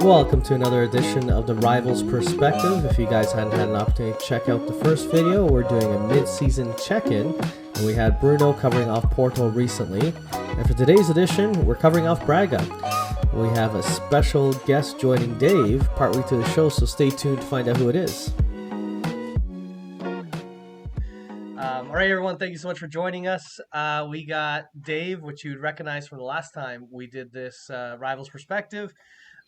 Welcome to another edition of the Rivals Perspective. If you guys hadn't had an opportunity to check out the first video, we're doing a mid-season check-in, and we had Bruno covering off Porto recently. And for today's edition, we're covering off Braga. We have a special guest joining Dave partway to the show, so stay tuned to find out who it is. All right, everyone, thank you so much for joining us. We got Dave, which you'd recognize from the last time we did this Rivals Perspective.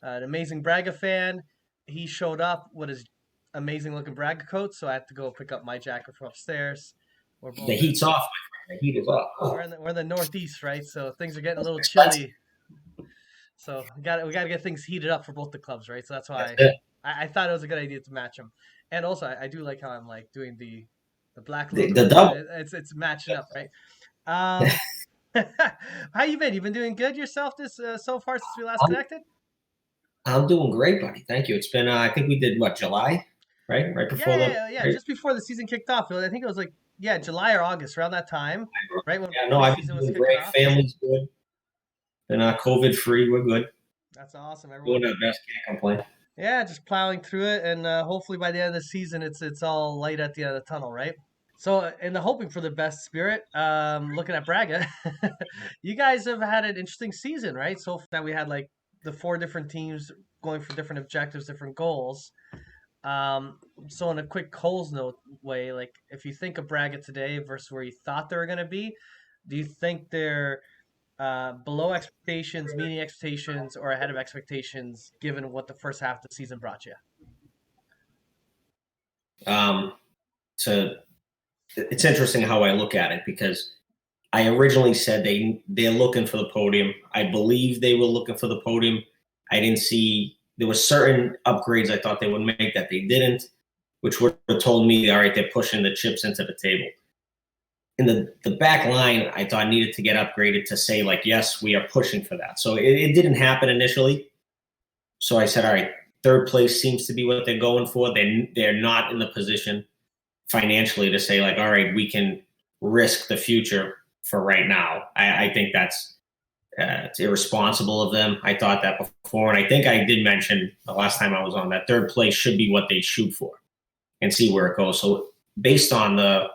An amazing Braga fan. He showed up with his amazing looking Braga coat, so I had to go pick up my jacket from upstairs. The heat's off, my friend. The heat is off. We're in the Northeast, right? So things are getting a little chilly. So we got to get things heated up for both the clubs, right? So that's why I thought it was a good idea to match them. And also, I do like how I'm like doing the black logo. The double. It's matching up, right? How you been? You been doing good yourself so far since we last connected? I'm doing great, buddy. Thank you. It's been, I think we did, July? Right before Yeah. Just before the season kicked off. I think it was July or August, around that time. Right? When I've been doing great. Family's good. Been COVID-free. We're good. That's awesome. Everyone doing our best. Can't complain. Yeah, just plowing through it. And hopefully by the end of the season, it's all light at the end of the tunnel, right? So, in the hoping for the best spirit, looking at Braga, you guys have had an interesting season, right? So that we had the four different teams going for different objectives, different goals. So in a quick Coles note way, if you think of Braga today versus where you thought they were going to be, do you think they're below expectations, meeting expectations, or ahead of expectations, given what the first half of the season brought you? So it's interesting how I look at it, because I originally said they're looking for the podium. I believe they were looking for the podium. I didn't see – there were certain upgrades I thought they would make that they didn't, which would have told me, all right, they're pushing the chips into the table. In the back line, I thought needed to get upgraded to say, yes, we are pushing for that. So it didn't happen initially. So I said, all right, third place seems to be what they're going for. They're not in the position financially to say, all right, we can risk the future for right now. I think that's it's irresponsible of them. I thought that before, and I think I did mention the last time I was on that third place should be what they shoot for and see where it goes. So based on the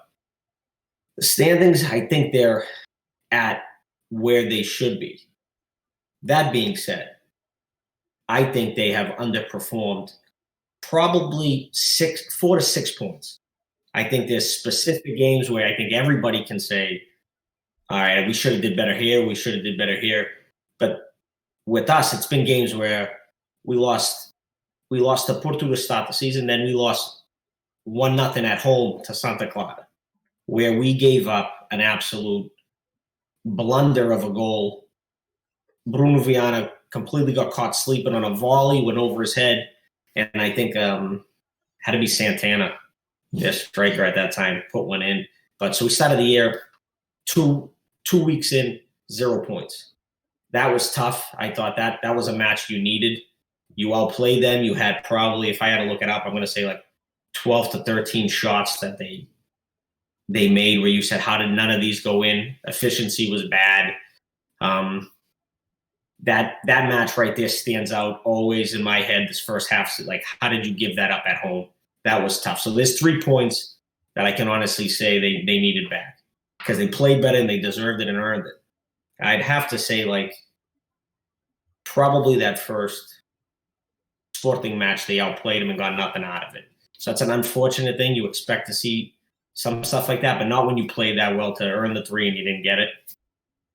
standings, I think they're at where they should be. That being said, I think they have underperformed probably 4 to 6 points. I think there's specific games where I think everybody can say, all right, we should have did better here. We should have did better here. But with us, it's been games where we lost to Porto to start the season. Then we lost 1-0 at home to Santa Clara, where we gave up an absolute blunder of a goal. Bruno Viana completely got caught sleeping on a volley, went over his head. And I think had to be Santana, their striker at that time, put one in. But so we started the year two weeks in, 0 points. That was tough. I thought that was a match you needed. You outplayed them. You had probably, if I had to look it up, I'm going to say 12 to 13 shots that they made where you said, how did none of these go in? Efficiency was bad. That match right there stands out always in my head. This first half, how did you give that up at home? That was tough. So there's 3 points that I can honestly say they needed back because they played better and they deserved it and earned it. I'd have to say probably that first Sporting match, they outplayed them and got nothing out of it. So that's an unfortunate thing. You expect to see some stuff like that, but not when you played that well to earn the 3 and you didn't get it.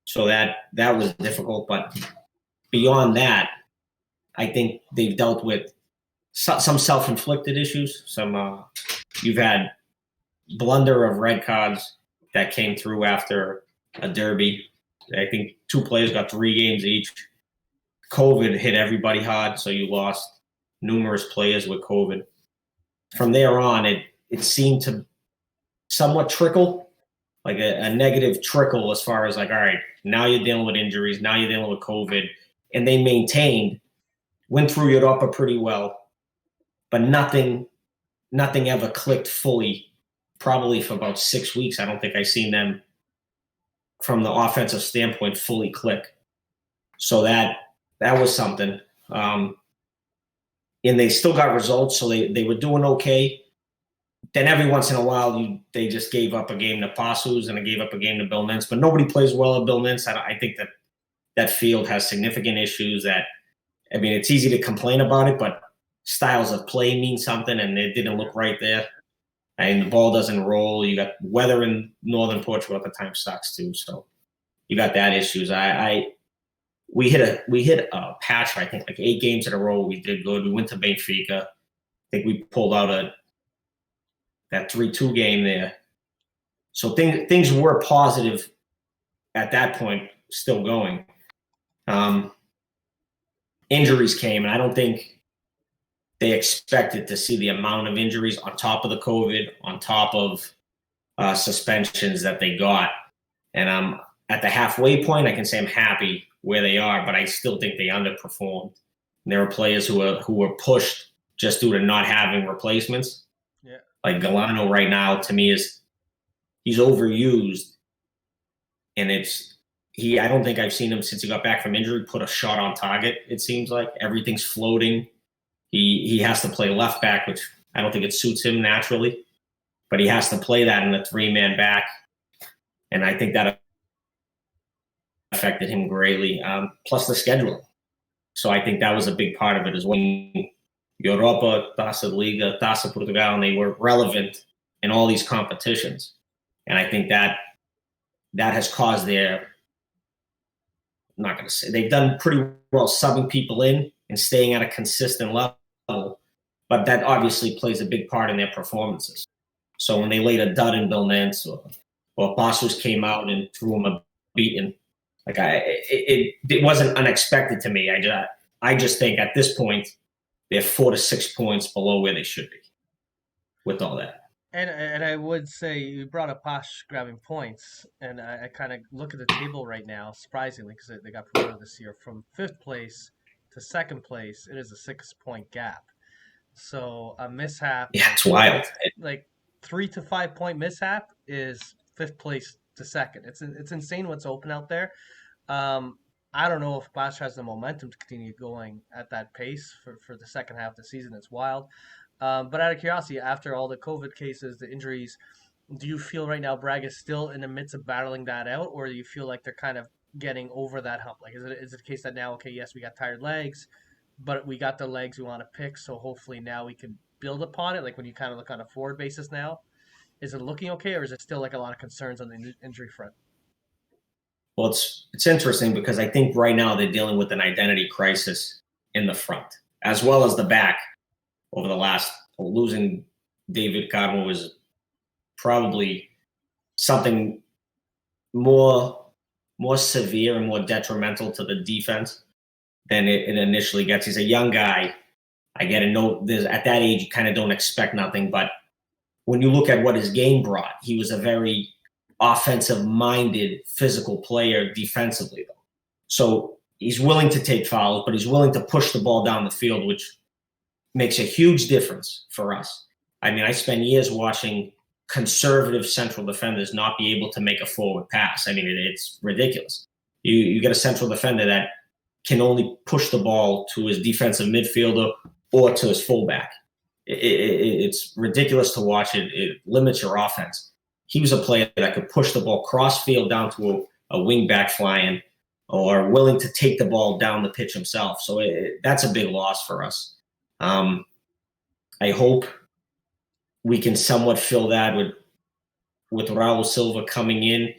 So that was difficult. But beyond that, I think they've dealt with some self-inflicted issues. You've had blunder of red cards that came through after a derby. I think 2 players got 3 games each. COVID hit everybody hard, so you lost numerous players with COVID. From there on, it seemed to somewhat trickle, a negative trickle as far as all right, now you're dealing with injuries, now you're dealing with COVID. And they maintained, went through Europa pretty well, but nothing ever clicked fully, probably for about 6 weeks. I don't think I've seen them from the offensive standpoint fully click. So that was something. and they still got results, so they were doing okay. Then every once in a while, they just gave up a game to Passos and they gave up a game to Bill Nintz. But nobody plays well at Bill Nintz. I think that field has significant issues it's easy to complain about it, but styles of play mean something, and it didn't look right there. And the ball doesn't roll. You got weather in northern Portugal at the time sucks too, so you got that issues. We hit a patch, I think, like 8 games in a row. We did good. We went to Benfica. I think we pulled out that 3-2 game there. So things were positive at that point, still going. Injuries came, and I don't think they expected to see the amount of injuries on top of the COVID, on top of suspensions that they got. And at the halfway point, I can say I'm happy where they are, but I still think they underperformed. And there were players who were pushed just due to not having replacements. Yeah. Like Galano right now, to me, he's overused, and I don't think I've seen him since he got back from injury put a shot on target. It seems like everything's floating. He has to play left back, which I don't think it suits him naturally, but he has to play that in a 3-man back, and I think that affected him greatly. Plus the scheduling, so I think that was a big part of it as well. Europa, Taça Liga, Taça Portugal, and they were relevant in all these competitions, and I think that has caused their. I'm not going to say they've done pretty well subbing people in and staying at a consistent level, but that obviously plays a big part in their performances. So when they laid a dud in Bill Nance or Passos came out and threw him a beating, it wasn't unexpected to me. I just think at this point they're 4 to 6 points below where they should be with all that. And I would say you brought up Pash grabbing points, and I kind of look at the table right now, surprisingly, because they got promoted this year. From 5th place to 2nd place, it is a 6-point gap. So a mishap. Yeah, it's wild. Like 3 to 5 point mishap is 5th place to 2nd. It's insane what's open out there. I don't know if Pash has the momentum to continue going at that pace for the second half of the season. It's wild. But out of curiosity, after all the COVID cases, the injuries, do you feel right now Braga is still in the midst of battling that out, or do you feel like they're kind of getting over that hump? Like, is it a case that now, okay, yes, we got tired legs, but we got the legs we want to pick, so hopefully now we can build upon it? Like when you kind of look on a forward basis now, is it looking okay, or is it still like a lot of concerns on the injury front? Well, it's interesting because I think right now they're dealing with an identity crisis in the front as well as the back. Over the last, losing David Carmo was probably something more severe and more detrimental to the defense than it initially gets. He's a young guy. I get a note. At that age, you kind of don't expect nothing. But when you look at what his game brought, he was a very offensive-minded, physical player defensively, though. So he's willing to take fouls, but he's willing to push the ball down the field, which makes a huge difference for us. I mean, I spent years watching conservative central defenders not be able to make a forward pass. I mean, it's ridiculous. You get a central defender that can only push the ball to his defensive midfielder or to his fullback. It's ridiculous to watch. It limits your offense. He was a player that could push the ball cross field down to a wing back flying, or willing to take the ball down the pitch himself. So that's a big loss for us. I hope we can somewhat fill that with Raul Silva coming in,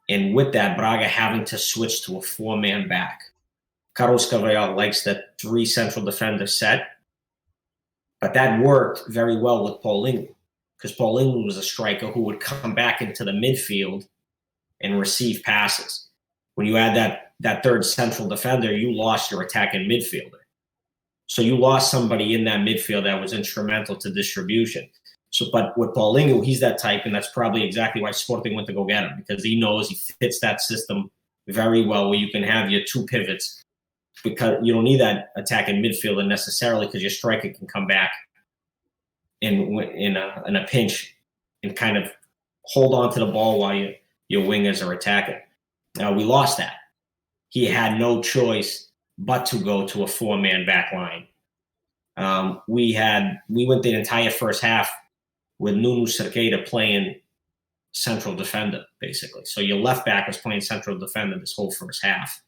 and with that, Braga having to switch to a 4-man back. Carlos Carvalhal likes that 3 central defender set, but that worked very well with Paulinho, because Paulinho was a striker who would come back into the midfield and receive passes. When you add that third central defender, you lost your attacking midfielder. So you lost somebody in that midfield that was instrumental to distribution. So, but with Paulinho, he's that type, and that's probably exactly why Sporting went to go get him, because he knows he fits that system very well, where you can have your 2 pivots, because you don't need that attacking midfielder necessarily, because your striker can come back in a pinch and kind of hold on to the ball while your wingers are attacking. Now, we lost that. He had no choice but to go to a 4-man back line. We went the entire first half with Nuno Cerqueira playing central defender, basically. So your left back was playing central defender this whole first half.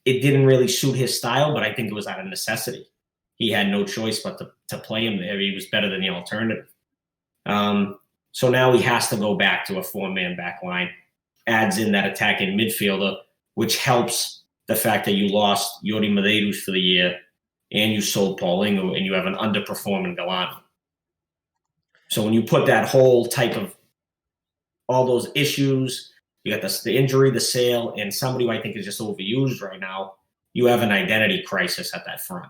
It didn't really suit his style, but I think it was out of necessity. He had no choice but to play him there. He was better than the alternative. So now he has to go back to a 4-man back line, adds in that attacking midfielder, which helps the fact that you lost Yori Medeiros for the year and you sold Paulinho and you have an underperforming Galano. So when you put that whole type of all those issues, you got the injury, the sale, and somebody who I think is just overused right now, you have an identity crisis at that front.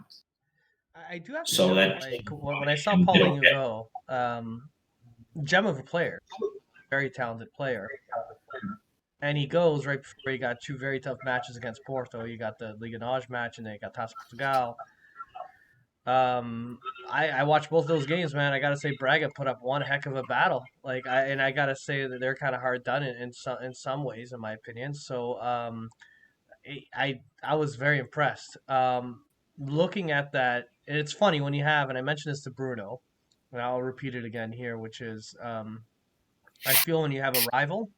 I do have to So say, that like, when I saw Paulinho go, gem of a player, very talented player. And he goes right before he got two very tough matches against Porto. You got the Liga match, and then you got Taça Portugal. I watched both those games, man. I gotta say, Braga put up one heck of a battle. I gotta say that they're kind of hard done in some ways, in my opinion. So, I was very impressed. Looking at that, and it's funny when you have, and I mentioned this to Bruno, and I'll repeat it again here, which is, I feel when you have a rival,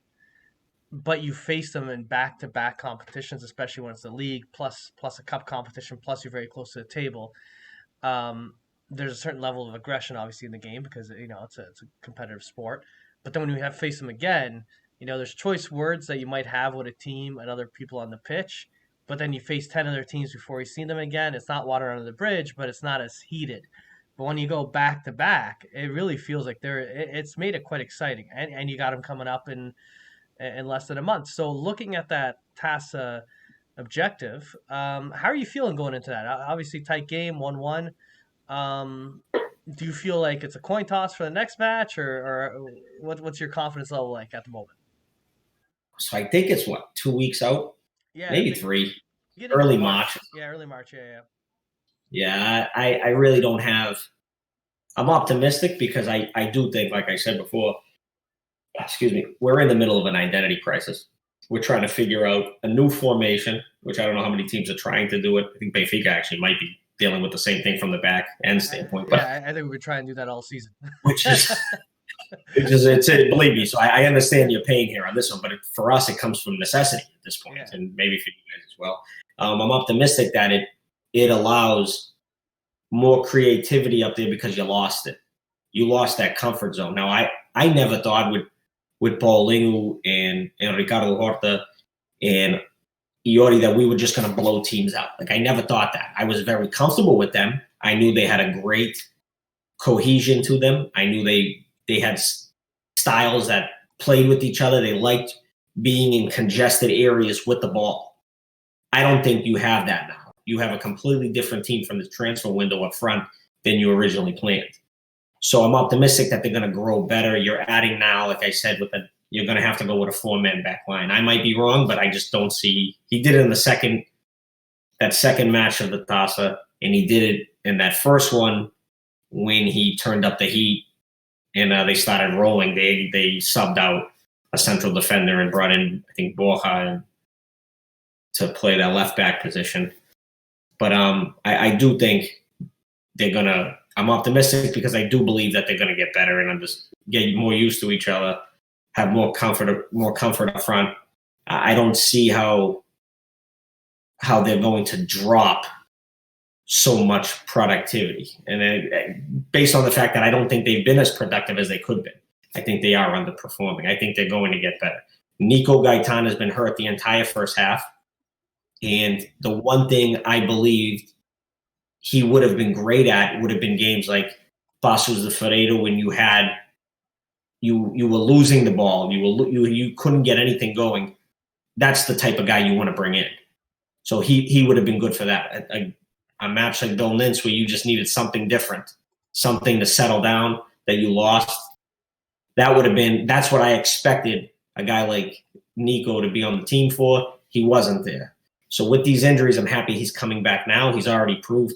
but you face them in back-to-back competitions, especially when it's the league plus a cup competition, plus you're very close to the table. There's a certain level of aggression, obviously, in the game because it's a competitive sport. But then when you have face them again, there's choice words that you might have with a team and other people on the pitch. But then you face 10 other teams before you see them again. It's not water under the bridge, but it's not as heated. But when you go back to back, it really feels like it's made it quite exciting. And you got them coming up in less than a month. So looking at that TASA objective, how are you feeling going into that? Obviously, tight game, 1-1. Do you feel like it's a coin toss for the next match, or what's your confidence level like at the moment? So I think it's 2 weeks out, maybe 3, early March. Yeah, early March. Yeah. Yeah, I really don't have. I'm optimistic because I do think, like I said before, we're in the middle of an identity crisis. We're trying to figure out a new formation, which I don't know how many teams are trying to do it. I think Benfica actually might be dealing with the same thing from the back end standpoint. But I think we've been trying to do that all season. which is believe me. So I understand your pain here on this one, but for us, it comes from necessity at this point, and maybe for you guys as well. I'm optimistic that it allows more creativity up there because you lost it. You lost that comfort zone. Now, I never thought with Paulinho and Ricardo Horta and Iori that we were just going to blow teams out. Like, I never thought that. I was very comfortable with them. I knew they had a great cohesion to them. I knew they had styles that played with each other. They liked being in congested areas with the ball. I don't think you have that now. You have a completely different team from the transfer window up front than you originally planned. So I'm optimistic that they're going to grow better. You're adding now, like I said, you're going to have to go with a 4-man back line. I might be wrong, but I just don't see. He did it in that second match of the TASA, and he did it in that first one when he turned up the heat and they started rolling. They subbed out a central defender and brought in, I think, Borja to play that left back position. But I do think they're going to. I'm optimistic because I do believe that they're going to get better and just get more used to each other, have more comfort up front. I don't see how they're going to drop so much productivity. And based on the fact that I don't think they've been as productive as they could be, I think they are underperforming. I think they're going to get better. Nico Gaitan has been hurt the entire first half. And the one thing I believed he would have been great at would have been games like Passos de Ferreira when you were losing the ball, you couldn't get anything going. That's the type of guy you want to bring in. So he would have been good for that. A match like Bill Nintz where you just needed something different, something to settle down that you lost. That's what I expected a guy like Nico to be on the team for. He wasn't there. So with these injuries, I'm happy he's coming back now. He's already proved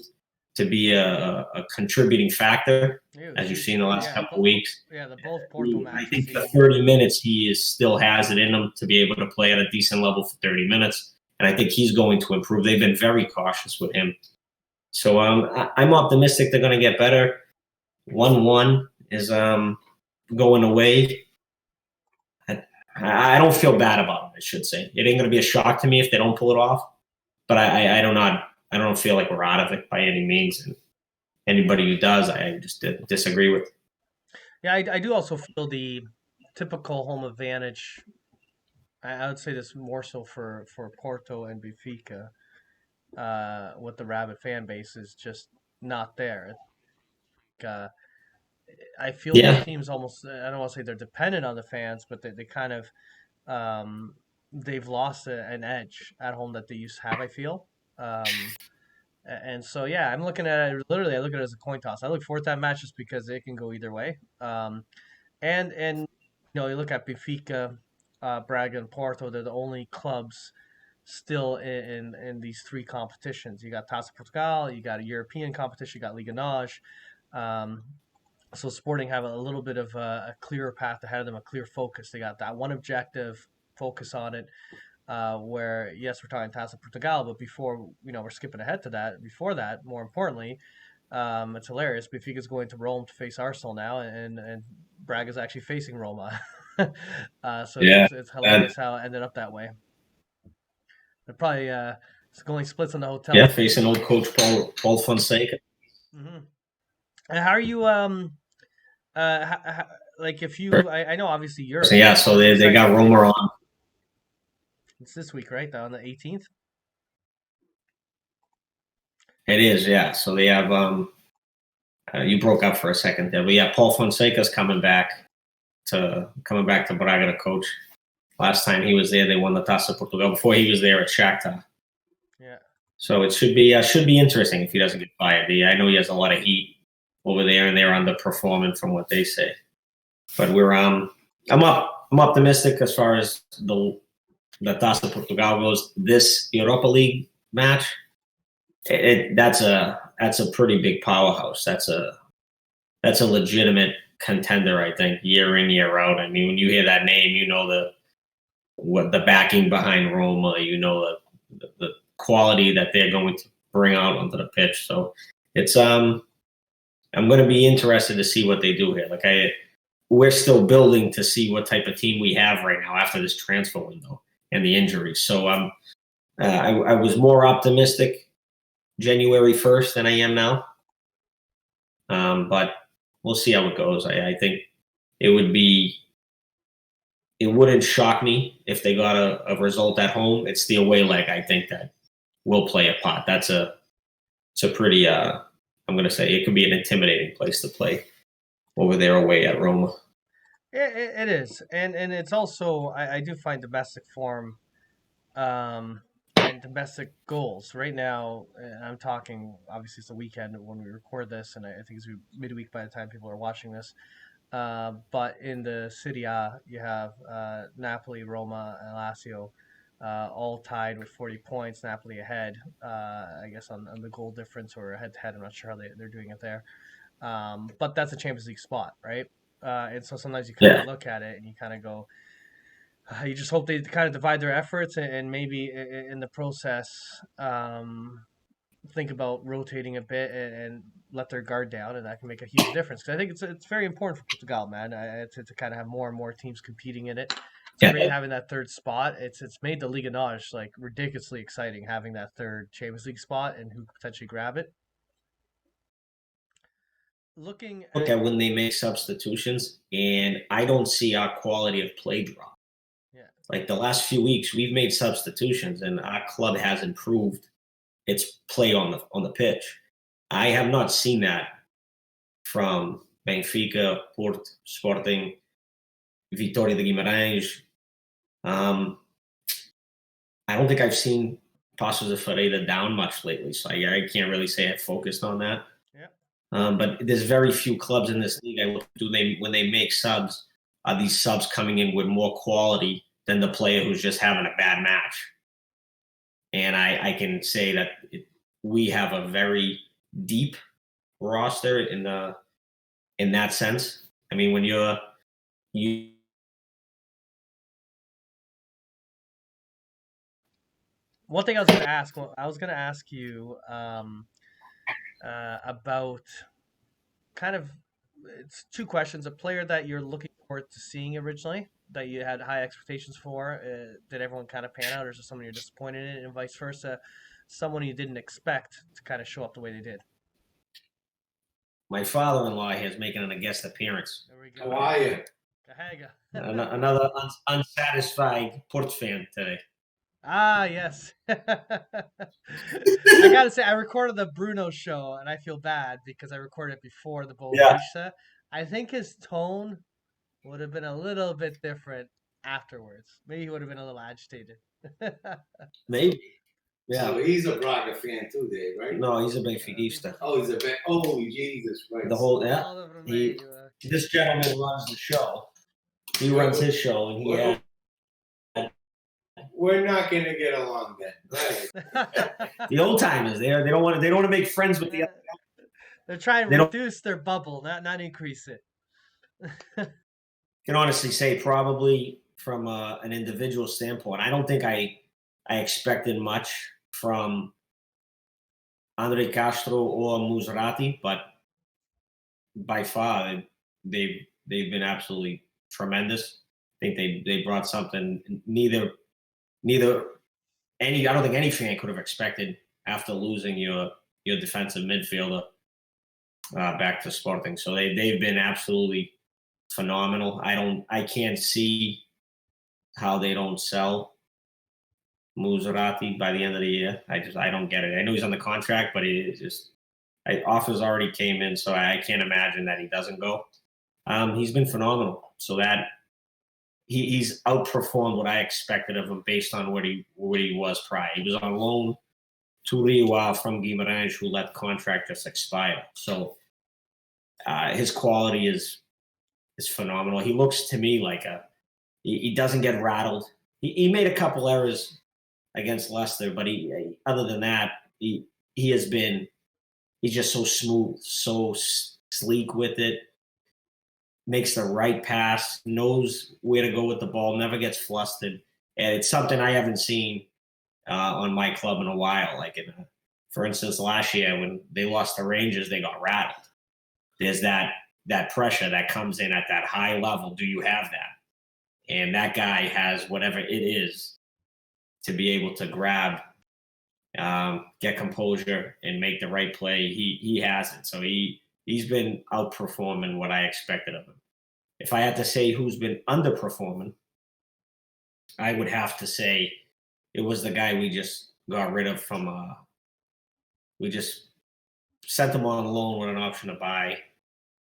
to be a contributing factor, as you've seen the last couple of weeks. Yeah, the both Porto matches. I think the 30 minutes he still has it in him to be able to play at a decent level for 30 minutes, and I think he's going to improve. They've been very cautious with him. So I'm optimistic they're going to get better. 1-1 is going away. I don't feel bad about it, I should say. It ain't going to be a shock to me if they don't pull it off. But I don't feel like we're out of it by any means. And anybody who does, I just disagree with. Yeah, I do also feel the typical home advantage. I would say this more so for Porto and Benfica, with the rabid fan base is just not there. I feel these Yeah. teams almost, I don't want to say they're dependent on the fans, but they kind of, um, they've lost an edge at home that they used to have, I feel. And so, yeah, I'm looking at it, literally, I look at it as a coin toss. I look forward to that match just because it can go either way. And you look at Benfica, Braga, and Porto, they're the only clubs still in these three competitions. You got Taça Portugal, you got a European competition, you got Liga NOS. Um, so Sporting have a little bit of a clearer path ahead of them, a clear focus. They got that one objective, focus on it. Where yes, we're talking Taça Portugal, but before we're skipping ahead to that. Before that, more importantly, it's hilarious. Benfica's going to Rome to face Arsenal now, and Braga's actually facing Roma. So Yeah. it's hilarious how it ended up that way. They're probably going splits on the hotel. Yeah, facing old coach Paul Fonseca. Mm-hmm. And how are you? Like if you, I know obviously Europe. So yeah, so they got Roma on. It's this week, right? On the 18th. It is, yeah. So they have you broke up for a second there, but yeah, Paul Fonseca's coming back to Braga to coach. Last time he was there, they won the Taça Portugal. Before he was there at Shakhtar. Yeah. So it should be interesting if he doesn't get fired. I know he has a lot of heat over there, and they're underperforming from what they say. But I'm optimistic as far as the Taça Portugal goes. This Europa League match, that's a pretty big powerhouse. That's a legitimate contender, I think, year in, year out. I mean, when you hear that name, you know the backing behind Roma, you know the quality that they're going to bring out onto the pitch. So it's I'm going to be interested to see what they do here. We're still building to see what type of team we have right now after this transfer window and the injuries. So I was more optimistic January 1st than I am now. But we'll see how it goes. I think it wouldn't shock me if they got a result at home. It's the away leg, I think, that will play a part. It's a pretty I'm going to say it could be an intimidating place to play over there away at Roma. It is, and it's also I do find domestic form, and domestic goals right now. And I'm talking obviously it's a weekend when we record this, and I think it's midweek by the time people are watching this. But in the Serie A, you have Napoli, Roma, and Lazio, all tied with 40 points. Napoli ahead, I guess on the goal difference or head to head. I'm not sure how they're doing it there. But that's a Champions League spot, right? And so sometimes you kind of look at it and you kind of go, you just hope they kind of divide their efforts and maybe in the process think about rotating a bit and let their guard down, and that can make a huge difference. Because I think it's very important for Portugal, man, to kind of have more and more teams competing in it. It's great having that third spot. It's made the Liga NOS like ridiculously exciting having that third Champions League spot and who could potentially grab it. Look at when they make substitutions, and I don't see our quality of play drop. Yeah. Like the last few weeks, we've made substitutions, and our club has improved its play on the pitch. I have not seen that from Benfica, Porto, Sporting, Vitória de Guimarães. I don't think I've seen Passos de Ferreira down much lately, so I can't really say I focused on that. But there's very few clubs in this league I look to when they make subs. Are these subs coming in with more quality than the player who's just having a bad match? And I can say that we have a very deep roster in that sense. I mean, when you one thing I was going to ask you, about kind of it's two questions. A player that you're looking forward to seeing originally, that you had high expectations for. Did everyone kind of pan out, or is it someone you're disappointed in, and vice versa? Someone you didn't expect to kind of show up the way they did. My father-in-law here is making a guest appearance. There we go. How are you? Kahega. Another unsatisfied Port fan today. Ah, yes. I gotta say, I recorded the Bruno show, and I feel bad because I recorded it before the Boavista. I think his tone would have been a little bit different afterwards. Maybe he would have been a little agitated. Maybe. Yeah. So he's a Braga fan too, Dave, right? No, he's a Benfica. Oh, he's a fan. Oh, Jesus Christ. The whole All of them this gentleman runs the show. He runs his show, and he had. We're not gonna get along then, right? The old timers, they don't want to make friends with the other. They're trying to reduce their bubble, not increase it. Can honestly say probably from an individual standpoint, I don't think I expected much from Andre Castro or Musrati, but by far they've been absolutely tremendous. I think they brought something neither I don't think any fan could have expected after losing your defensive midfielder back to Sporting. So they've been absolutely phenomenal. I can't see how they don't sell Musrati by the end of the year. I don't get it. I know he's on the contract, but offers already came in, so I can't imagine that he doesn't go. He's been phenomenal. So that he's outperformed what I expected of him based on what he was prior. He was on loan to Rio from Guimarães, who let the contract just expire. So his quality is phenomenal. He looks to me like he doesn't get rattled. He made a couple errors against Leicester, but other than that, he's just so smooth, so sleek with it, makes the right pass, knows where to go with the ball, never gets flustered. And it's something I haven't seen on my club in a while. Like, for instance, last year when they lost the Rangers, they got rattled. There's that pressure that comes in at that high level. Do you have that? And that guy has whatever it is to be able to grab, get composure, and make the right play. He has it. So he's been outperforming what I expected of him. If I had to say who's been underperforming, I would have to say it was the guy we just got rid of from we just sent him on loan with an option to buy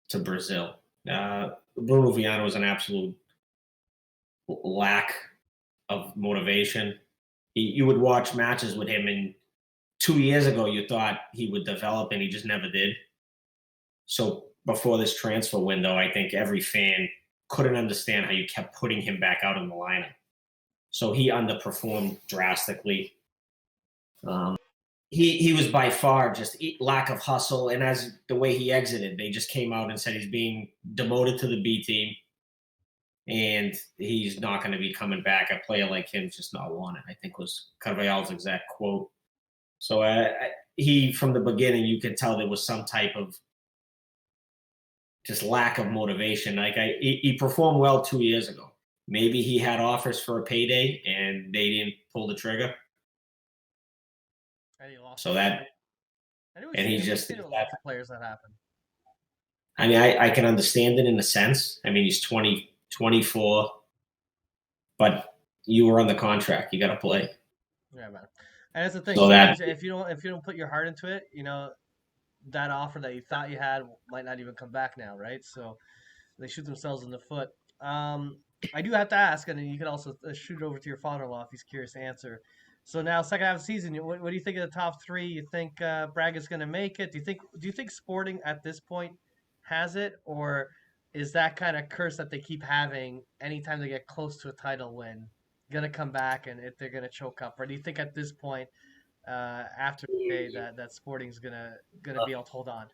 to Brazil. Bruno Viana was an absolute lack of motivation. You would watch matches with him, and 2 years ago you thought he would develop, and he just never did. So before this transfer window, I think every fan couldn't understand how you kept putting him back out in the lineup. So he underperformed drastically. He was by far just lack of hustle, and as the way he exited, they just came out and said he's being demoted to the B team, and he's not going to be coming back. A player like him just not wanted, I think was Carvalhal's exact quote. So he, from the beginning, you could tell there was some type of just lack of motivation. Like he performed well 2 years ago. Maybe he had offers for a payday and they didn't pull the trigger. And he lost. So that, and he just lots of players that happen. I mean, I can understand it in a sense. I mean, he's 24, but you were on the contract. You got to play. Yeah, man. And that's the thing. So if you don't put your heart into it, that offer that you thought you had might not even come back now, right? So they shoot themselves in the foot. I do have to ask, and then you can also shoot it over to your father-in-law if he's curious to answer. So now, second half of the season, what do you think of the top three? You think Braga's going to make it? Do you think Sporting at this point has it, or is that kind of curse that they keep having anytime they get close to a title win going to come back and if they're going to choke up? Or do you think at this point, after today, that Sporting's gonna be able to hold on?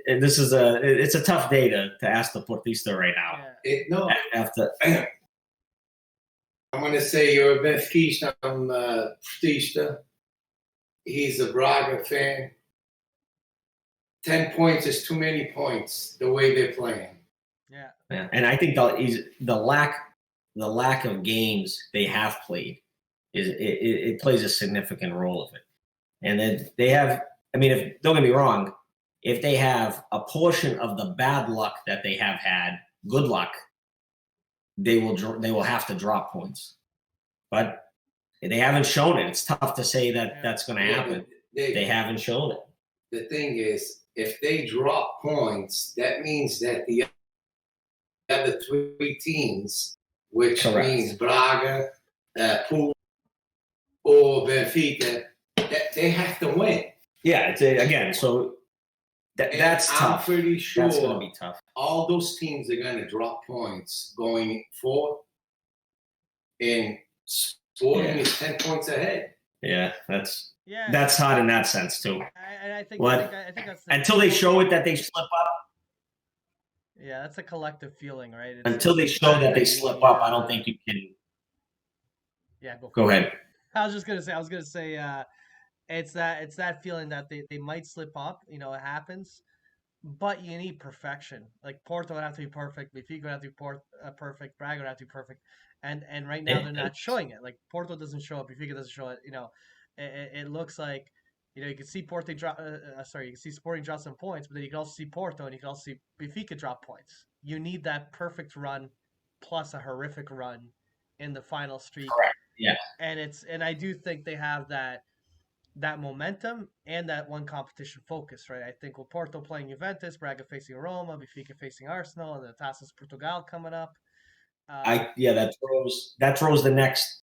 And this is it's a tough day to ask the Portista right now. Yeah. After I'm going to say you're a Benfica Portista. He's a Braga fan. 10 points is too many points the way they're playing. Yeah. Yeah, and I think the lack of games they have played it plays a significant role of it. And then they have, I mean, if don't get me wrong, if they have a portion of the bad luck that they have had, good luck, they will have to drop points. But they haven't shown it. It's tough to say that that's going to happen. They haven't shown it. The thing is, if they drop points, that means that the other three teams, which Correct. means Braga, Pool, or Benfica, they have to win. Yeah, it's again. So that's I'm tough. pretty sure That's going to be tough. all those teams are going to drop points going forward. And Sporting is 10 points ahead. Yeah, that's hard in that sense too. I think that's until they show it that they slip up. Yeah, that's a collective feeling, right? Until they show that they slip up, I don't think you can. Yeah, go ahead. I was gonna say, it's that feeling that they might slip up. You know, it happens, but you need perfection. Like Porto would have to be perfect, Benfica would have to be perfect, Braga would have to be perfect, and right now they're not showing it. Like Porto doesn't show it, Benfica doesn't show it. You know, it looks like, you know, you can see Porto drop. You can see Sporting drop some points, but then you can also see Porto and you can also see Benfica drop points. You need that perfect run plus a horrific run in the final streak. Correct. Yeah. And I do think they have that momentum and that one competition focus, right? I think with Porto playing Juventus, Braga facing Roma, Benfica facing Arsenal, and the Taças Portugal coming up. That throws the next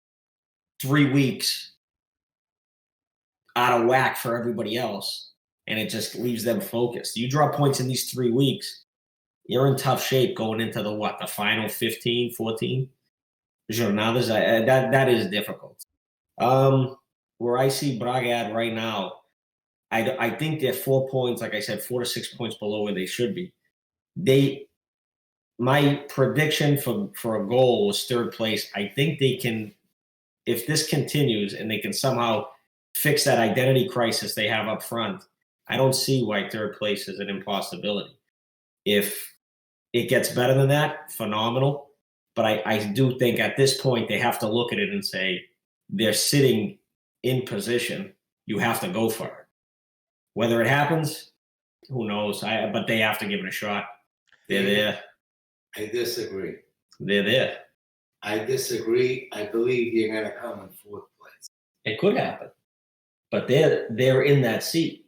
3 weeks out of whack for everybody else, and it just leaves them focused. You drop points in these 3 weeks, you're in tough shape going into the final 15, 14 jornadas. That is difficult. Where I see Braga at right now, I think they're 4 points, like I said, 4 to 6 points below where they should be. My prediction for a goal was third place. I think they can, if this continues and they can somehow fix that identity crisis they have up front, I don't see why third place is an impossibility. If it gets better than that, phenomenal. But I do think at this point they have to look at it and say, they're sitting in position. You have to go for it. Whether it happens, who knows? But they have to give it a shot. They're there. I disagree. They're there. I disagree. I believe you're going to come in fourth place. It could happen. But they're in that seat.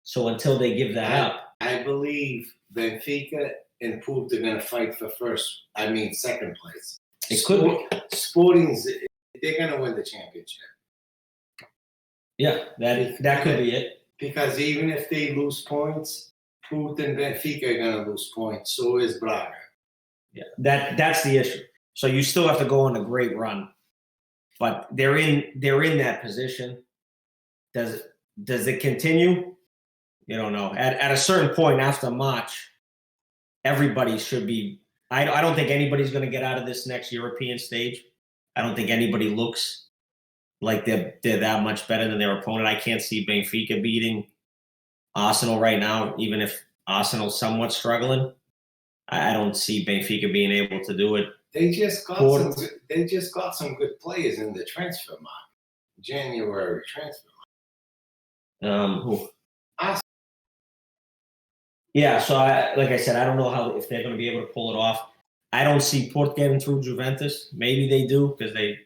So until they give that up. I believe Benfica and Porto are going to fight for second place. It could be. Sporting's, they're going to win the championship. Yeah, that could be it. Because even if they lose points, Porto and Benfica are going to lose points. So is Braga. Yeah, that's the issue. So you still have to go on a great run, but they're in that position. Does it continue? You don't know. At a certain point after March, everybody should be. I don't think anybody's going to get out of this next European stage. I don't think anybody looks like they're that much better than their opponent. I can't see Benfica beating Arsenal right now, even if Arsenal's somewhat struggling. I don't see Benfica being able to do it. They just got some good players in the transfer market. January transfer market. Who? Arsenal. Yeah, so like I said, I don't know if they're going to be able to pull it off. I don't see Port getting through Juventus. Maybe they do because they.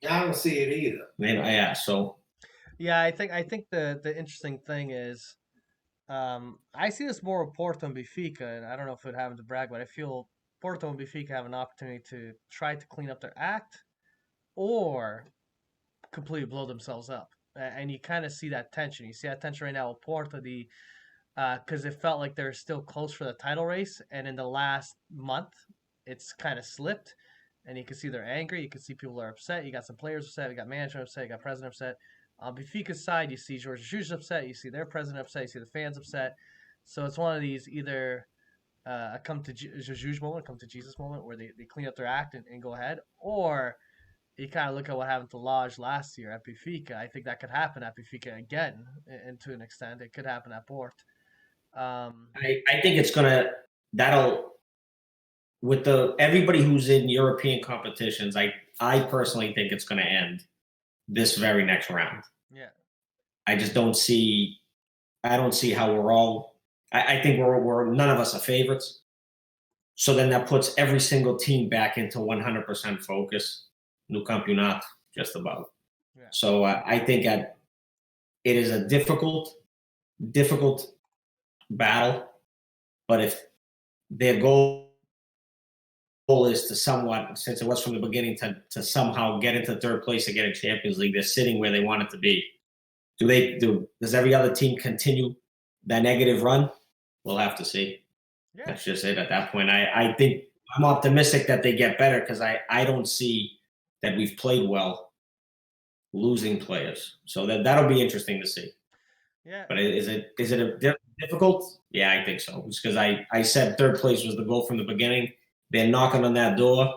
I don't see it either. Yeah. So. Yeah, I think the interesting thing is, I see this more with Porto and Benfica, and I don't know if it would happen to Braga, but I feel Porto and Benfica have an opportunity to try to clean up their act, or completely blow themselves up. And you kind of see that tension. You see that tension right now with Porto, because it felt like they're still close for the title race, and in the last month, it's kind of slipped. And you can see they're angry. You can see people are upset. You got some players upset. You got management upset. You got president upset. On Benfica's side, you see Jorge Jesus upset. You see their president upset. You see the fans upset. So it's one of these either come to Jesus moment, come to Jesus moment, where they clean up their act and go ahead, or you kind of look at what happened to Lodge last year at Benfica. I think that could happen at Benfica again, and to an extent, it could happen at Port. I think it's that'll with everybody who's in European competitions. I personally think it's gonna end this very next round. Yeah. I just don't see. I don't see how we're all. I think we're none of us are favorites. So then that puts every single team back into 100% focus. No campeonato, just about. Yeah. So I think it is a difficult battle. But if their goal is to somewhat, since it was from the beginning, to somehow get into third place and get a Champions League, they're sitting where they want it to be. Does every other team continue that negative run? We'll have to see. Yeah. That's just it at that point. I think I'm optimistic that they get better because I don't see that we've played well losing players. So that'll be interesting to see. Yeah. But is it difficult? Yeah, I think so. It's because I said third place was the goal from the beginning. They're knocking on that door.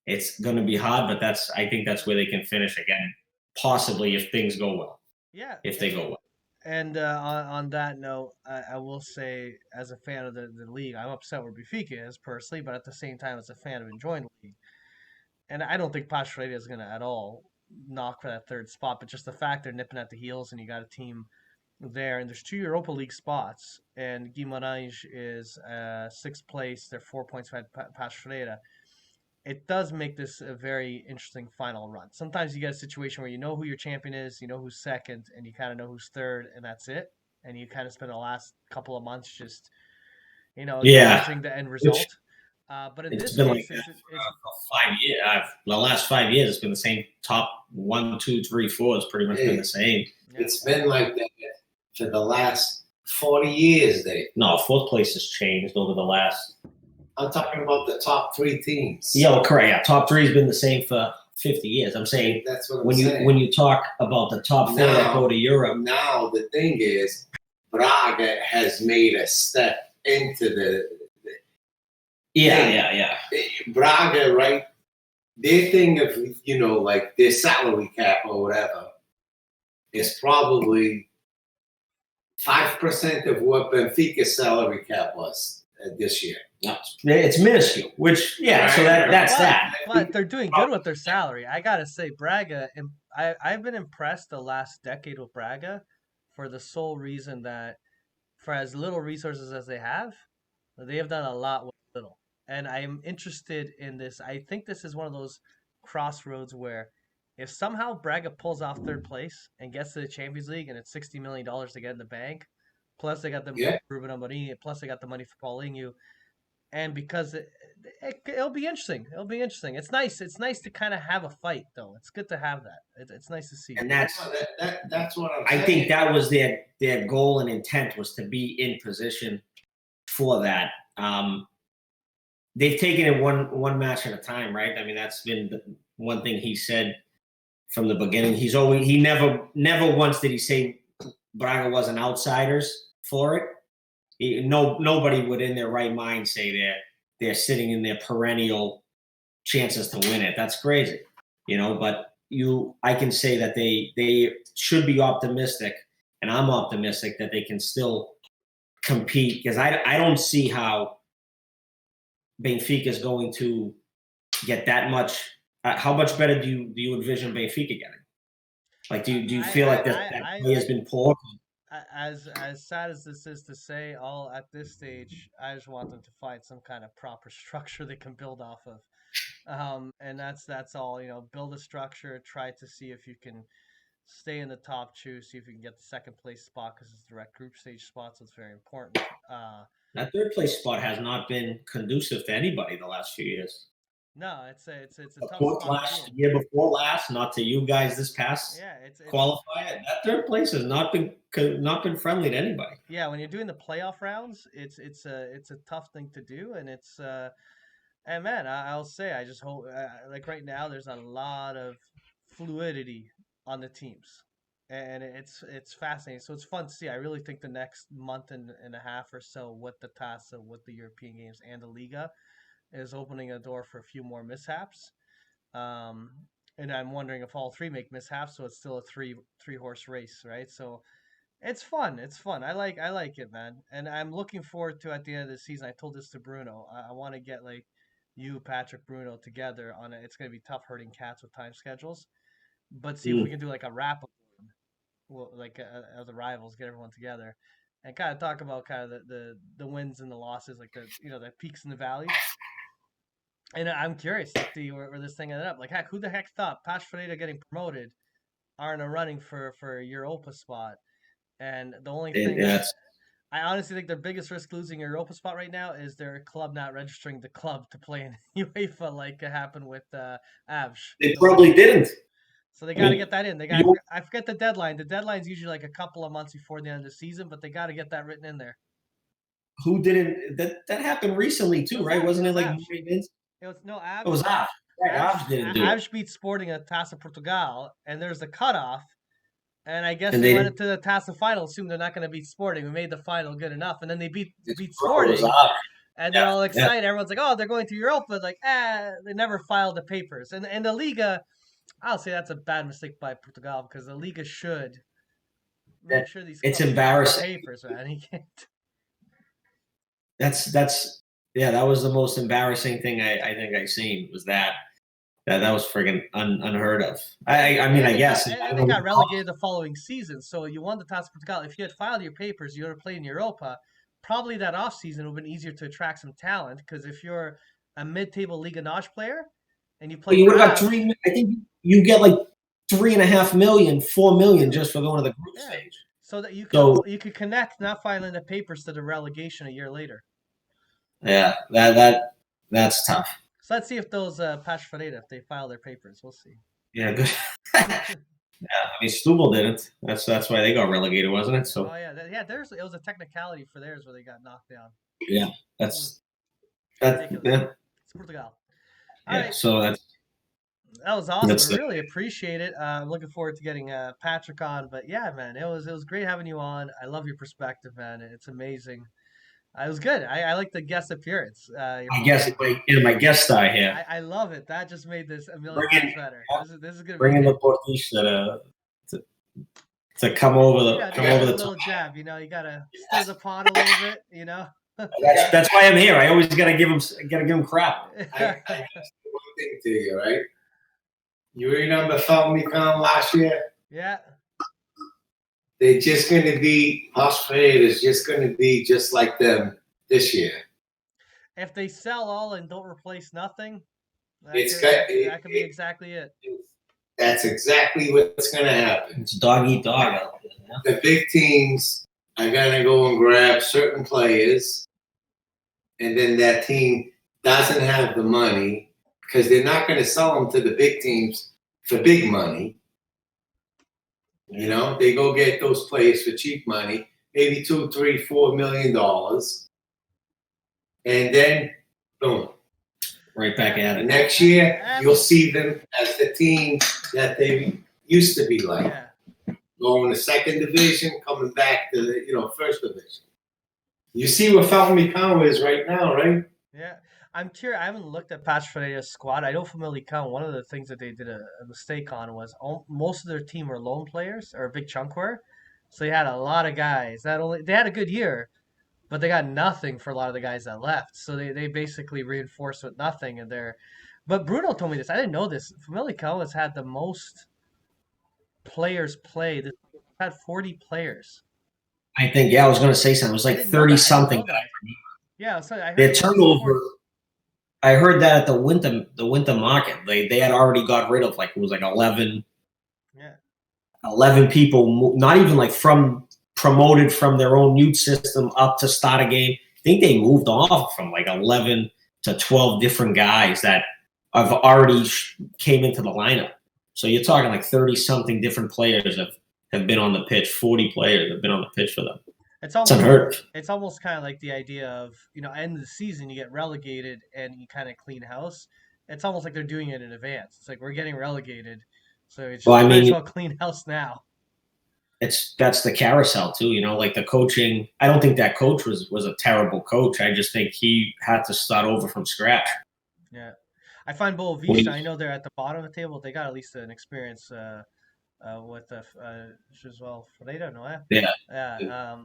It's going to be hard, but I think that's where they can finish again, possibly if things go well. Yeah. If they go well. And on that note, I will say, as a fan of the league, I'm upset where Benfica is personally, but at the same time, as a fan of enjoying the league, and I don't think Pastrana is going to at all knock for that third spot, but just the fact they're nipping at the heels and you got a team there, and there's 2 Europa League spots, and Guimarães is 6th place. They're 4 points behind Pastrana. It does make this a very interesting final run. Sometimes you get a situation where you know who your champion is, you know who's second, and you kind of know who's third, and that's it. And you kind of spend the last couple of months just, acknowledging the end result. But in this case, for 5 years. The last 5 years, it's been the same top 1, 2, 3, 4. It's pretty much been the same. Yeah. It's been like that for the last 40 years, Dave. No, fourth place has changed over the last. I'm talking about the top 3 teams. Yeah, correct. Yeah, top 3 has been the same for 50 years. I'm saying that's what I'm saying. When you talk about the top 4 that go to Europe. Now the thing is, Braga has made a step into the. Yeah. Braga, right? Their thing of like their salary cap or whatever is probably 5% of what Benfica's salary cap was this year. No, it's minuscule, which, yeah, so that's that. But they're doing good with their salary. I got to say, Braga, I've been impressed the last decade with Braga for the sole reason that for as little resources as they have done a lot with little. And I'm interested in this. I think this is one of those crossroads where if somehow Braga pulls off third place and gets to the Champions League and it's $60 million to get in the bank, plus they got the money for Ruben Amorim, plus they got the money for Paulinho, and because it'll be interesting. It'll be interesting. It's nice. It's nice to kind of have a fight, though. It's good to have that. It's nice to see. And that's what I'm saying. I think that was their goal and intent was to be in position for that. They've taken it one match at a time, right? I mean, that's been the one thing he said from the beginning. He never once did he say Braga wasn't outsiders for it. Nobody would in their right mind say they're sitting in their perennial chances to win it. That's crazy, but I can say that they should be optimistic, and I'm optimistic that they can still compete because I don't see how Benfica is going to get that much. How much better do you envision Benfica getting? Like, do you feel like that play has been poor? As sad as this is to say, at this stage, I just want them to find some kind of proper structure they can build off of, and that's all. Build a structure, try to see if you can stay in the top 2, see if you can get the second place spot because it's direct group stage spot, so it's very important. That third place spot has not been conducive to anybody the last few years. No, it's a tough spot. Year before last, not to you guys this past qualifier. That third place has not been friendly to anybody. Yeah, when you're doing the playoff rounds, it's a tough thing to do, and it's and man, I'll say I just hope like right now there's a lot of fluidity on the teams, and it's fascinating. So it's fun to see. I really think the next month and a half or so with the TASA, with the European games and the Liga, is opening a door for a few more mishaps. And I'm wondering if all 3 make mishaps, so it's still a three horse race, right? So It's fun. It's fun. I like it, man. And I'm looking forward to at the end of the season. I told this to Bruno. I want to get like you, Patrick, Bruno together on it. It's gonna be tough herding cats with time schedules, but see if we can do like a wrap up, well, like of the rivals, get everyone together, and kind of talk about kind of the wins and the losses, like the peaks and the valleys. And I'm curious to see where this thing ended up. Like, heck, who the heck thought Pash Ferreira getting promoted are in a running for a Europa spot? And the only thing Yes. I honestly think their biggest risk losing a Europa spot right now is their club not registering the club to play in UEFA, like it happened with Avs. They probably didn't. So they got to get that in. They got. you- I forget the deadline. The deadline's usually like a couple of months before the end of the season, but they got to get that written in there. Who didn't? That happened recently too, right? Wasn't it like Avs. Avs? It was no Avs. It was Avs. Right, Avs didn't do it. Avs beat Sporting at Taça Portugal, and there's the cutoff. And I guess And they they went into the Taça final, assumed they're not going to beat Sporting. We made the final good enough, and then they beat It was Sporting, Avs. and they're all Yeah. excited. Everyone's like, "Oh, they're going to Europa!" Like, they never filed the papers. And the Liga, I'll say that's a bad mistake by Portugal because the Liga should make sure these. It's clubs file embarrassing. Papers, man. He can't. That's yeah. That was the most embarrassing thing I think I seen was that was friggin' unheard of. I mean, I guess. And they got relegated the following season. So you won the Taça Portugal. If you had filed your papers, you would have played in Europa. Probably that off season would have been easier to attract some talent because if you're a mid-table Liga NOS player and you play, you would have got Avs, 3. I think you get like 3.5 million, 4 million just for going to the group stage. so that you could connect not filing the papers to the relegation a year later. Yeah, that's tough. So let's see if those Pash Ferreira, if they file their papers. We'll see. Yeah, good. Yeah, I mean, Stubble didn't. That's why they got relegated, wasn't it? So Oh yeah, it was a technicality for theirs where they got knocked down. yeah, that's yeah. It's Portugal. All right. So that was awesome. That's I really appreciate it. I'm looking forward to getting Patrick on. But yeah, man, it was great having you on. I love your perspective, man. It's amazing. It was good. I like the guest appearance. I guess my guest star here. I love it. That just made this a million times better. This is good. Bring in the Portish to come over the little jab. You gotta stir the pot a little bit. That's why I'm here. I always gotta give him crap. I have one thing to you, right? You remember Felmicon last year? Yeah. They're just going to be, Australia is just going to be just like them this year. If they sell all and don't replace nothing, that could be exactly it. That's exactly what's going to happen. It's dog eat dog out there. The big teams are going to go and grab certain players, and then that team doesn't have the money because they're not going to sell them to the big teams for big money. They go get those players for cheap money, maybe $2, $3, $4 million, and then boom, right back at it. Next year, you'll see them as the team that they used to be like, going to second division, coming back to the first division. You see what Fountain Mecano is right now, right? Yeah. I'm curious. I haven't looked at Pash Ferreira's squad. I know Famalicão, one of the things that they did a mistake on was most of their team were loan players, or a big chunk were. So they had a lot of guys. They had a good year, but they got nothing for a lot of the guys that left. So they basically reinforced with nothing. But Bruno told me this. I didn't know this. Famalicão has had the most players play. They've had 40 players. I think, I was going to say something. It was like 30 something. Yeah, so I heard their turnover. I heard that at the winter market, they had already got rid of 11. Yeah. 11 people, not even promoted from their own youth system up to start a game. I think they moved off from 11 to 12 different guys that have already came into the lineup. So you're talking 30 something different players have been on the pitch. 40 players have been on the pitch for them. It's unheard. It's almost kind of like the idea of, end of the season, you get relegated and you kind of clean house. It's almost like they're doing it in advance. It's like we're getting relegated, so it's just clean house now. That's the carousel too, the coaching. I don't think that coach was a terrible coach. I just think he had to start over from scratch. Yeah. I find Boavista, I know they're at the bottom of the table. They got at least an experienced with Josuel Ferreira, no? Yeah. Yeah.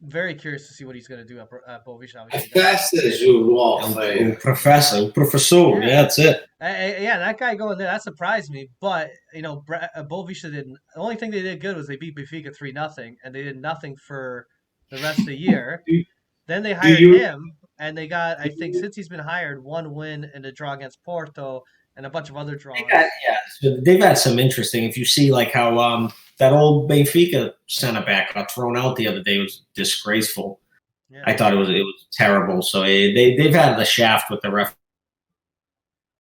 Very curious to see what he's going to do at Boavista. That's as you walk, Professor. Yeah, that's it. Yeah, that guy going there, that surprised me. But, Boavista didn't. The only thing they did good was they beat Benfica 3-0, and they did nothing for the rest of the year. Then they hired him, and they got, I think, since he's been hired, 1 win and a draw against Porto and a bunch of other draws. So they've had some interesting. If you see like how that old Benfica center back got thrown out the other day, it was disgraceful. Yeah. I thought it was terrible. So they've had the shaft with the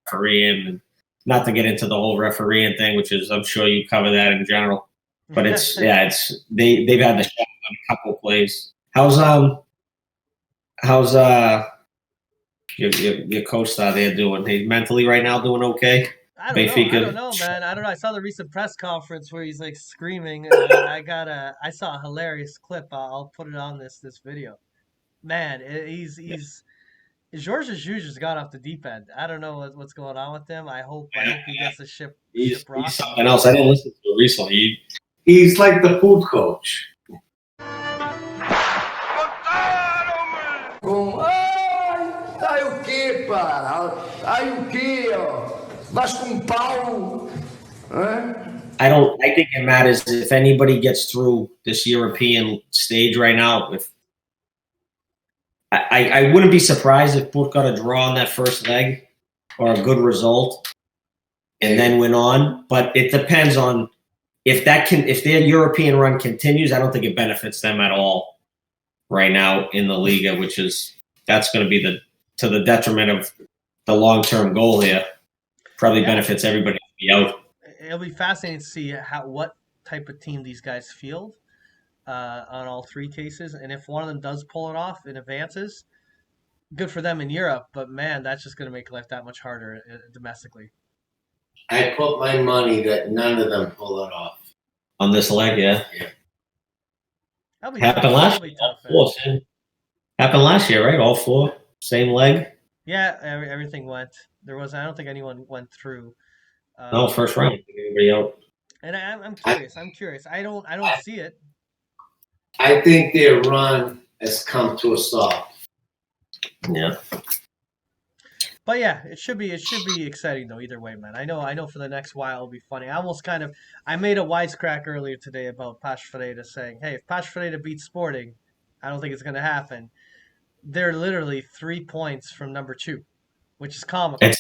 referee, and not to get into the whole refereeing thing, which is I'm sure you cover that in general. But they've had the shaft on a couple of plays. How's your coach out there doing? He's mentally right now doing okay? I don't know, man. I don't know. I saw the recent press conference where he's like screaming. I saw a hilarious clip. I'll put it on this video. Man, George Jesus has got off the deep end. I don't know what's going on with him. I hope he gets the ship. He's something else. I didn't listen to it recently. He's like the food coach. Ai o que, para? Ai o que, ó? Vas com pau. I think it matters if anybody gets through this European stage right now. If I wouldn't be surprised if Port got a draw on that first leg or a good result and then went on. But it depends on if their European run continues. I don't think it benefits them at all right now in the Liga, that's going to be to the detriment of the long-term goal here. Probably benefits everybody to be out. It'll be fascinating to see what type of team these guys field on all 3 cases. And if one of them does pull it off and advances, good for them in Europe. But, man, that's just going to make life that much harder domestically. I put my money that none of them pull it off. On this leg, yeah. Happened last year. Happened last year, right? All 4, same leg. Yeah, everything went. I don't think anyone went through. No, first round. Everybody out. And I'm curious. I don't see it. I think their run has come to a stop. Yeah. But yeah, it should be exciting though. Either way, man. I know. For the next while, it'll be funny. I made a wisecrack earlier today about Paços Ferreira saying, "Hey, if Paços Ferreira beats Sporting, I don't think it's going to happen." They're literally 3 points from number 2, which is comical.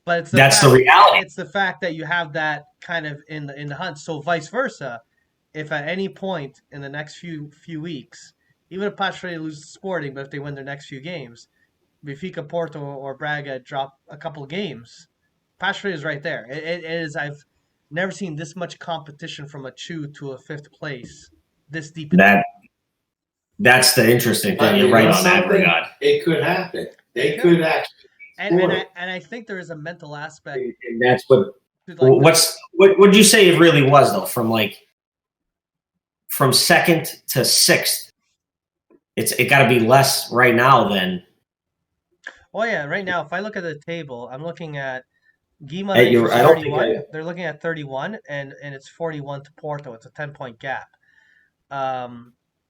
But that's the reality. It's the fact that you have that kind of in the hunt. So vice versa, if at any point in the next few weeks, even if Paços Ferreira loses Sporting, but if they win their next few games, Benfica, Porto, or Braga drop a couple of games, Paços Ferreira is right there. It is. I've never seen this much competition from a 2 to a 5th place this deep. That's the interesting thing. You're right on that regard. It could happen. They could actually. And I think there is a mental aspect. And that's what would you say it really was though? From 2nd to 6th, it got to be less right now than. Oh yeah, right now if I look at the table, I'm looking at Guimarães is 31. They're looking at 31, and it's 41 to Porto. It's a 10-point gap.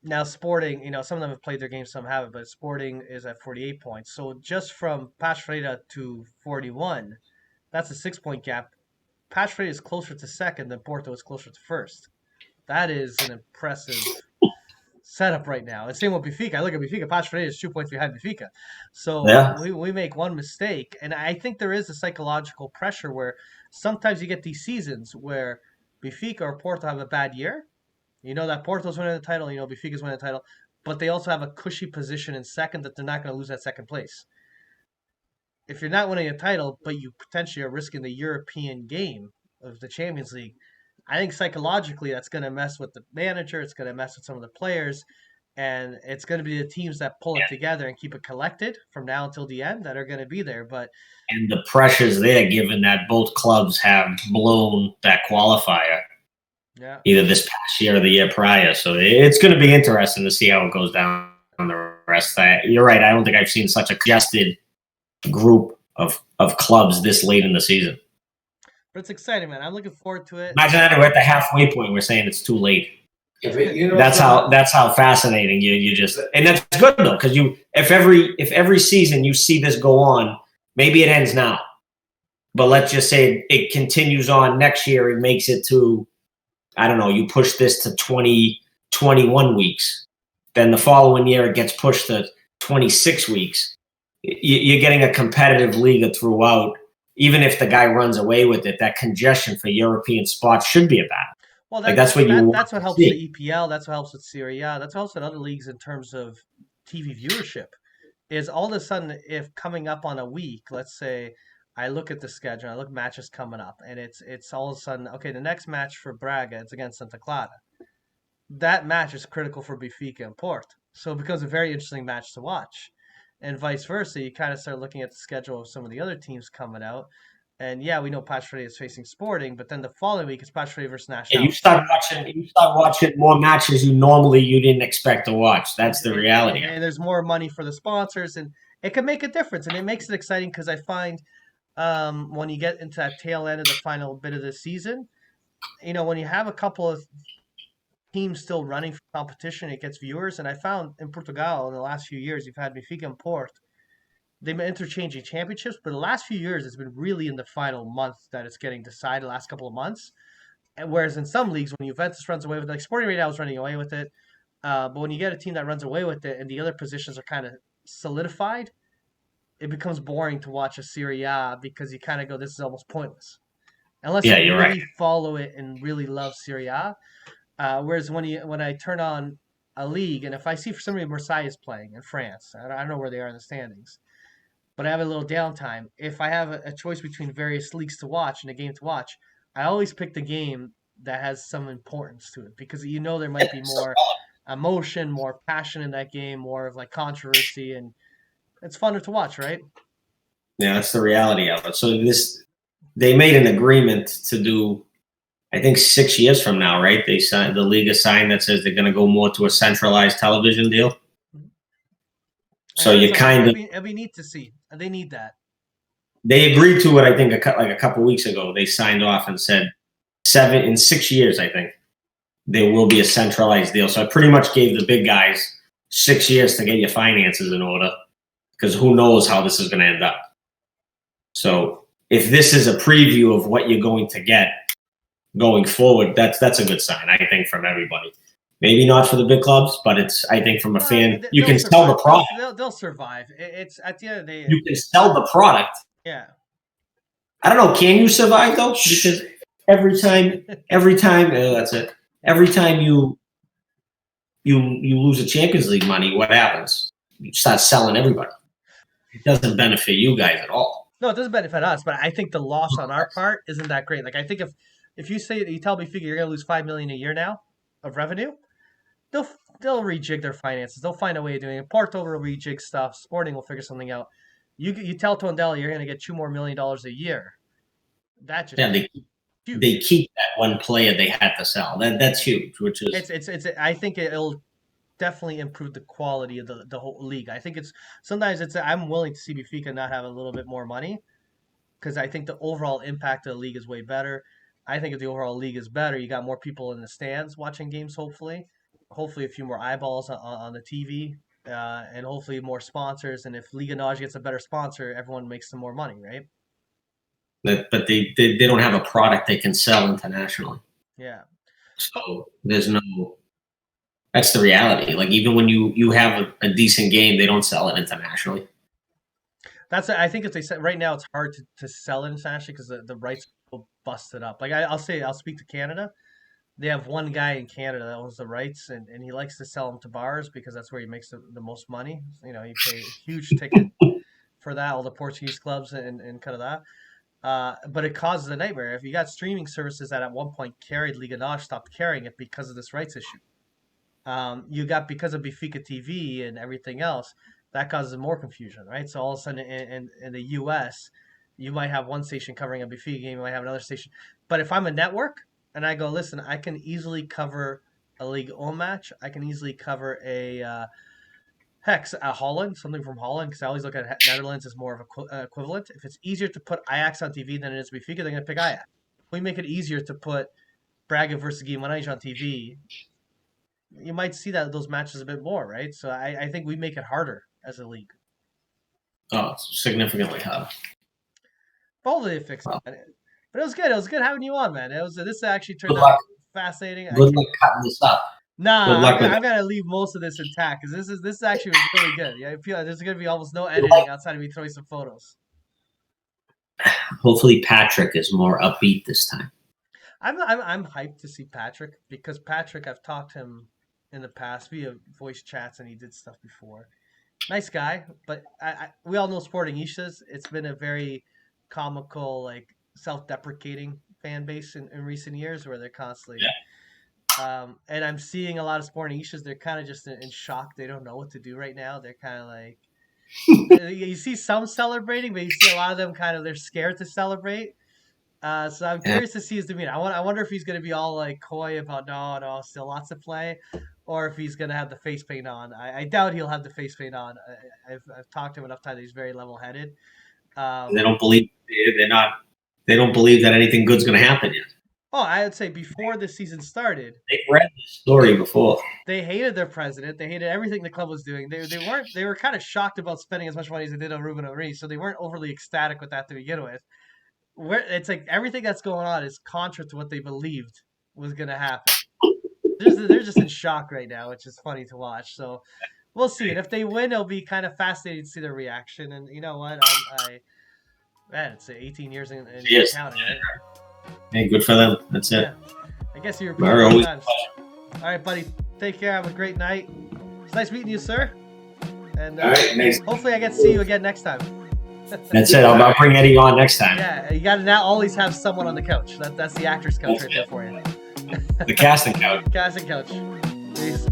Now Sporting, some of them have played their games, some haven't, but Sporting is at 48 points. So just from Paços Ferreira to 41, that's a 6-point gap. Paços Ferreira is closer to 2nd than Porto is closer to 1st. That is an impressive setup right now. And same with Benfica. I look at Benfica. Paços Ferreira is 2 points behind Benfica. So we make one mistake. And I think there is a psychological pressure where sometimes you get these seasons where Benfica or Porto have a bad year. You know that Porto's winning the title. You know Benfica's winning the title. But they also have a cushy position in 2nd that they're not going to lose that 2nd place. If you're not winning a title, but you potentially are risking the European game of the Champions League, I think psychologically that's going to mess with the manager. It's going to mess with some of the players. And it's going to be the teams that pull it together and keep it collected from now until the end that are going to be there. And the pressure's there given that both clubs have blown that qualifier. Yeah. Either this past year or the year prior. So it's going to be interesting to see how it goes down on the rest. You're right. I don't think I've seen such a congested group of clubs this late in the season. But it's exciting, man. I'm looking forward to it. Imagine that we're at the halfway point. We're saying it's too late. Yeah, but you know That's how fascinating you just, and that's good though, because if every season you see this go on, maybe it ends now, but let's just say it continues on next year. It makes it to, I don't know, you push this to 21 weeks, then the following year it gets pushed to 26 weeks. You're getting a competitive Liga throughout. Even if the guy runs away with it, that congestion for European spots should be a battle. Well, That's what that's what helps the EPL. That's what helps with Serie A. That's what helps with other leagues in terms of TV viewership. Is all of a sudden, if coming up on a week, let's say I look at the schedule, I look at matches coming up, and it's all of a sudden, okay, the next match for Braga, it's against Santa Clara. That match is critical for Benfica and Porto. So it becomes a very interesting match to watch. And vice versa, you kind of start looking at the schedule of some of the other teams coming out. And yeah, we know Partway is facing Sporting, but then the following week is Partway versus National. Yeah, you start watching more matches you didn't expect to watch. That's the reality. And there's more money for the sponsors, and it can make a difference. And it makes it exciting because I find when you get into that tail end of the final bit of the season, when you have a couple of teams still running for competition, it gets viewers. And I found in Portugal in the last few years, you've had Benfica and Porto. They've been interchanging championships, but the last few years, it's been really in the final month that it's getting decided, the last couple of months. And whereas in some leagues, when Juventus runs away with it, like Sporting right now is running away with it, but when you get a team that runs away with it and the other positions are kind of solidified, it becomes boring to watch a Serie A because you kind of go, this is almost pointless. Unless you really follow it and really love Serie A. Whereas when I turn on a league, and if I see for some reason Marseille is playing in France, I don't know where they are in the standings, but I have a little downtime. If I have a choice between various leagues to watch and a game to watch, I always pick the game that has some importance to it because there might be more emotion, more passion in that game, more of like controversy, and it's funner to watch, right? Yeah, that's the reality of it. So they made an agreement to do, I think 6 years from now, right? The Liga signed that says they're going to go more to a centralized television deal. So you it'd be neat to see. They need that. They agreed to it, I think, a couple of weeks ago. They signed off and said 6 years, I think, there will be a centralized deal. So I pretty much gave the big guys 6 years to get your finances in order because who knows how this is going to end up. So if this is a preview of what you're going to get going forward, that's a good sign, I think, from everybody. Maybe not for the big clubs, but I think from a fan, you can sell the product. They'll survive. It's at the end of the day. You can sell the product. Yeah. I don't know. Can you survive though? Because every time that's it. Every time you lose a Champions League money, what happens? You start selling everybody. It doesn't benefit you guys at all. No, it doesn't benefit us, but I think the loss on our part isn't that great. Like I think if you tell Benfica you're going to lose $5 million a year now of revenue, they'll rejig their finances. They'll find a way of doing it. Porto will rejig stuff. Sporting will figure something out. You tell Tondela you're going to get $2 million more a year. That just they keep that one player they had to sell. That's huge. Which is it's I think it'll definitely improve the quality of the whole league. I think I'm willing to see Benfica not have a little bit more money because I think the overall impact of the league is way better. I think if the overall league is better, you got more people in the stands watching games. Hopefully a few more eyeballs on the TV, and hopefully more sponsors. And if Liga NOS gets a better sponsor, everyone makes some more money, right? But they don't have a product they can sell internationally. Yeah. So there's no. That's the reality. Like even when you have a decent game, they don't sell it internationally. I think if they said right now, it's hard to sell it internationally because the rights will bust it up. Like I'll speak to Canada. They have one guy in Canada that owns the rights, and he likes to sell them to bars because that's where he makes the most money. You pay a huge ticket for that, all the Portuguese clubs and kind of that. But it causes a nightmare. If you got streaming services that at one point carried Liga NOS, stopped carrying it because of this rights issue. You got because of Benfica TV and everything else, that causes more confusion, right? So all of a sudden in the U.S., you might have one station covering a Benfica game, you might have another station. But if I'm a network and I go, listen, I can easily cover a Ligue 1 match, I can easily cover a Holland, something from Holland, because I always look at Netherlands as more of an equivalent. If it's easier to put Ajax on TV than it is Benfica, they're going to pick Ajax. we make it easier to put Braga versus Guimarães on TV, you might see those matches a bit more, right? So I think we make it harder as a league. Oh, significantly harder. Hopefully they fix it. But it was good. It was good having you on, man. This actually turned Good out luck. fascinating. Good luck cutting this up. Nah, Good luck with I'm it. gonna leave most of this intact because this actually was really good. Yeah, I feel like there's gonna be almost no editing outside of me throwing some photos. Hopefully Patrick is more upbeat this time. I'm hyped to see Patrick because Patrick, I've talked to him in the past via voice chats and he did stuff before. Nice guy, but we all know Sportingistas. It's been a very comical, like self-deprecating fan base in recent years where they're constantly. Yeah. And I'm seeing a lot of Sportingistas. They're kind of just in shock. They don't know what to do right now. They're kind of like. You see some celebrating, but you see a lot of them they're scared to celebrate. So I'm curious to see his demeanor. I wonder if he's going to be all like coy about no, still lots to play, or if he's going to have the face paint on. I doubt he'll have the face paint on. I've talked to him enough time that he's very level headed. They don't believe They don't believe that anything good's going to happen yet. Oh, I would say before the season started, They've read the story before. They hated their president. They hated everything the club was doing. They were kind of shocked about spending as much money as they did on Ruben Amorim, so they weren't overly ecstatic with that to begin with. It's like everything that's going on is contrary to what they believed was going to happen. They're just in shock right now, which is funny to watch. So we'll see. And if they win, it'll be kind of fascinating to see their reaction. And you know what? Man, it's 18 years in counting, right? Hey, good for them. That's it. Yeah. I guess you're times. All right, buddy. Take care. Have a great night. It's nice meeting you, sir. And all right, nice. Hopefully I get to see you again next time. That's it. I'll bring Eddie on next time. Yeah, you got to now always have someone on the couch. That's the actor's couch right there for you. The casting couch. Casting couch. Peace.